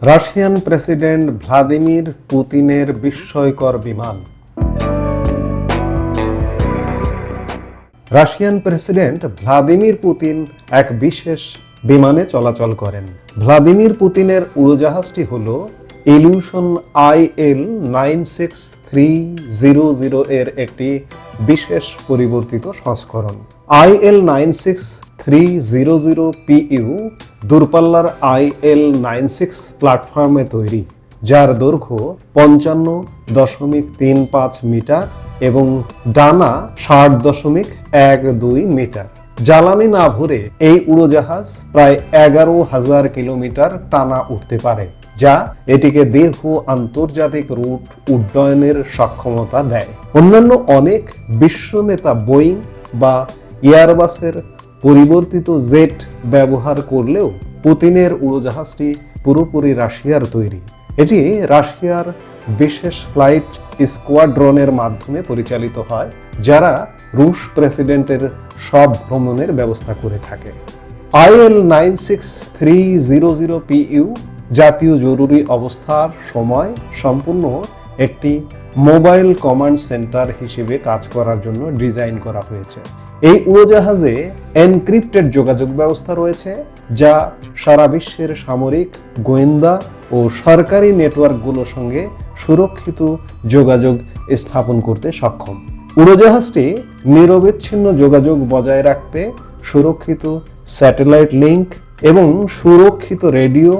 Russian president Vladimir পুতিনের বিস্ময়কর বিমান। রাশিয়ান প্রেসিডেন্ট ভ্লাদিমির পুতিন এক বিশেষ বিমানে চলাচল করেন। ভ্লাদিমির পুতিনের উড়োজাহাজটি হল ইলিউশন IL-96-300 এর একটি বিশেষ পরিবর্তিত সংস্করণ। IL-96-300PU দূরপাল্লার IL-96 প্ল্যাটফর্মে তৈরি, যার দৈর্ঘ্য 55.35 মিটার এবং ডানা 60.12 মিটার। জ্বালানি না ভরে এই উড়োজাহাজ প্রায় 11,000 কিলোমিটার টানা উঠতে পারে, যা এটিকে দীর্ঘ আন্তর্জাতিক রুট উড্ডয়নের সক্ষমতা দেয়। অন্যান্য অনেক বিশ্ব নেতা বোয়িং বা এয়ারবাসের পরিবর্তিত জেট ব্যবহার করলেও পুতিনের উড়োজাহাজটি পুরোপুরি রাশিয়ার তৈরি। এটি রাশিয়ার বিশেষ ফ্লাইট স্কোয়াড্রনের মাধ্যমে পরিচালিত হয়, যারা রুশ প্রেসিডেন্টের সব ভ্রমণের ব্যবস্থা করে থাকে। IL-96-300PU জাতীয় জরুরি অবস্থার সময় সম্পূর্ণ একটি মোবাইল কমান্ড সেন্টার হিসেবে কাজ করার জন্য ডিজাইন করা হয়েছে। এই উড়োজাহাজে এনক্রিপ্টেড যোগাযোগ ব্যবস্থা রয়েছে, যা সারা বিশ্বের সামরিক, গোয়েন্দা ও সরকারি নেটওয়ার্কগুলোর সঙ্গে সুরক্ষিত যোগাযোগ স্থাপন করতে সক্ষম। উড়োজাহাজটি নিরবিচ্ছিন্ন যোগাযোগ বজায় রাখতে সুরক্ষিত স্যাটেলাইট লিঙ্ক এবং সুরক্ষিত রেডিও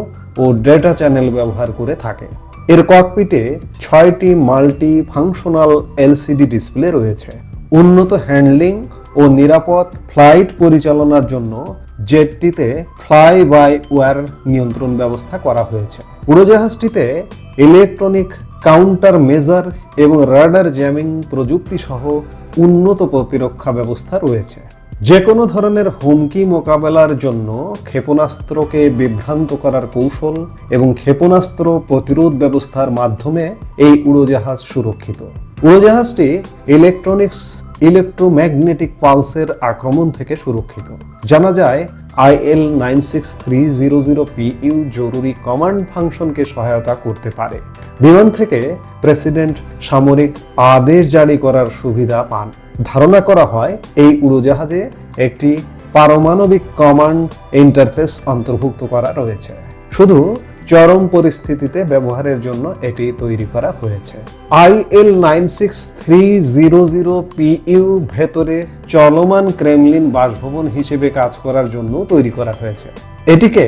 ও ডেটা চ্যানেল ব্যবহার করে থাকে। এর ককপিটে 6টি মাল্টি ফাংশনাল LCD ডিসপ্লে রয়েছে। উন্নত হ্যান্ডলিং ও নিরাপদ ফ্লাইট পরিচালনার জন্য জেটটিতে ফ্লাই বাই ওয়্যার নিয়ন্ত্রণ ব্যবস্থা করা হয়েছে। উড়োজাহাজটিতে ইলেকট্রনিক কাউন্টার মেজার এবং রাডার জ্যামিং প্রযুক্তি সহ উন্নত প্রতিরক্ষা ব্যবস্থা রয়েছে। যে কোনো ধরনের হুমকি মোকাবেলার জন্য ক্ষেপণাস্ত্রকে বিভ্রান্ত করার কৌশল এবং ক্ষেপণাস্ত্র প্রতিরোধ ব্যবস্থার মাধ্যমে এই উড়োজাহাজ সুরক্ষিত। উড়োজাহাজটি ইলেকট্রোম্যাগনেটিক পালসের আক্রমণ থেকে সুরক্ষিত। জানা যায় IL-96-300PU জরুরি কমান্ড ফাংশনকে সহায়তা করতে পারে। বিমান থেকে প্রেসিডেন্ট সামরিক আদেশ জারি করার সুবিধা পান। ধারণা করা হয় এই উড়োজাহাজে একটি পারমাণবিক কমান্ড ইন্টারফেস অন্তর্ভুক্ত করা রয়েছে। শুধু চরম পরিস্থিতিতে ব্যবহারের জন্য এটি তৈরি করা হয়েছে। IL-96-300PU ভেতরে চলমান ক্রেমলিন বাসভবন হিসেবে কাজ করার জন্য তৈরি করা হয়েছে। এটিকে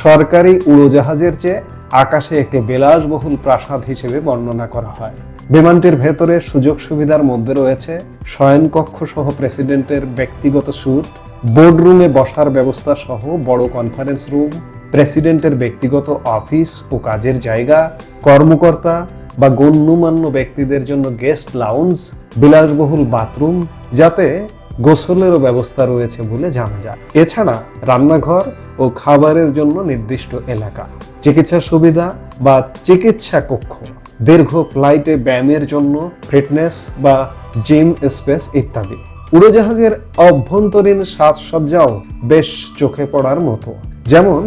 সরকারি উড়োজাহাজের চেয়ে আকাশে একটি বিলাসবহুল প্রাসাদ হিসেবে বর্ণনা করা হয়। বিমানটির ভেতরে সুযোগ সুবিধার মধ্যে রয়েছে শয়নকক্ষ সহ প্রেসিডেন্টের ব্যক্তিগত স্যুট, বোর্ডরুমে বসার ব্যবস্থা সহ বড় কনফারেন্স রুম, প্রেসিডেন্টের ব্যক্তিগত অফিস ও কাজের জায়গা, কর্মকর্তা বা গণ্যমান্য ব্যক্তিদের জন্য গেস্ট লাউঞ্জ, বিলাসবহুল বাথরুম, যাতে গোসলেরও ব্যবস্থা রয়েছে বলে জানা যায়। এছাড়া রান্নাঘর ও খাবারের জন্য নির্দিষ্ট এলাকা, চিকিৎসা সুবিধা বা চিকিৎসা কক্ষ, দীর্ঘ ফ্লাইটে ব্যায়ামের জন্য ফিটনেস বা জিম স্পেস ইত্যাদি। উড়োজাহাজের অভ্যন্তরীণ সাজসজ্জাও বেশ চোখে পড়ার মতো। যেমন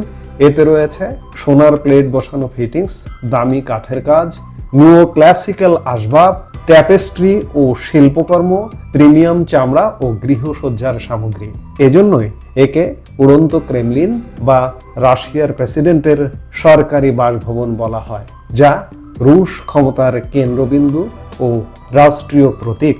এতে রয়েছে সোনার প্লেট বসানো ফিটিংস, দামি কাঠের কাজ, নিও ক্লাসিক্যাল আসবাব, ট্যাপেস্ট্রি ও শিল্পকর্ম, প্রিমিয়াম চামড়া ও গৃহসজ্জার সামগ্রী। এজন্যই একে উড়ন্ত ক্রেমলিন বা রাশিয়ার প্রেসিডেন্টের সরকারি বাসভবন বলা হয়, যা রুশ ক্ষমতার কেন্দ্রবিন্দু ও রাষ্ট্রীয় প্রতীক।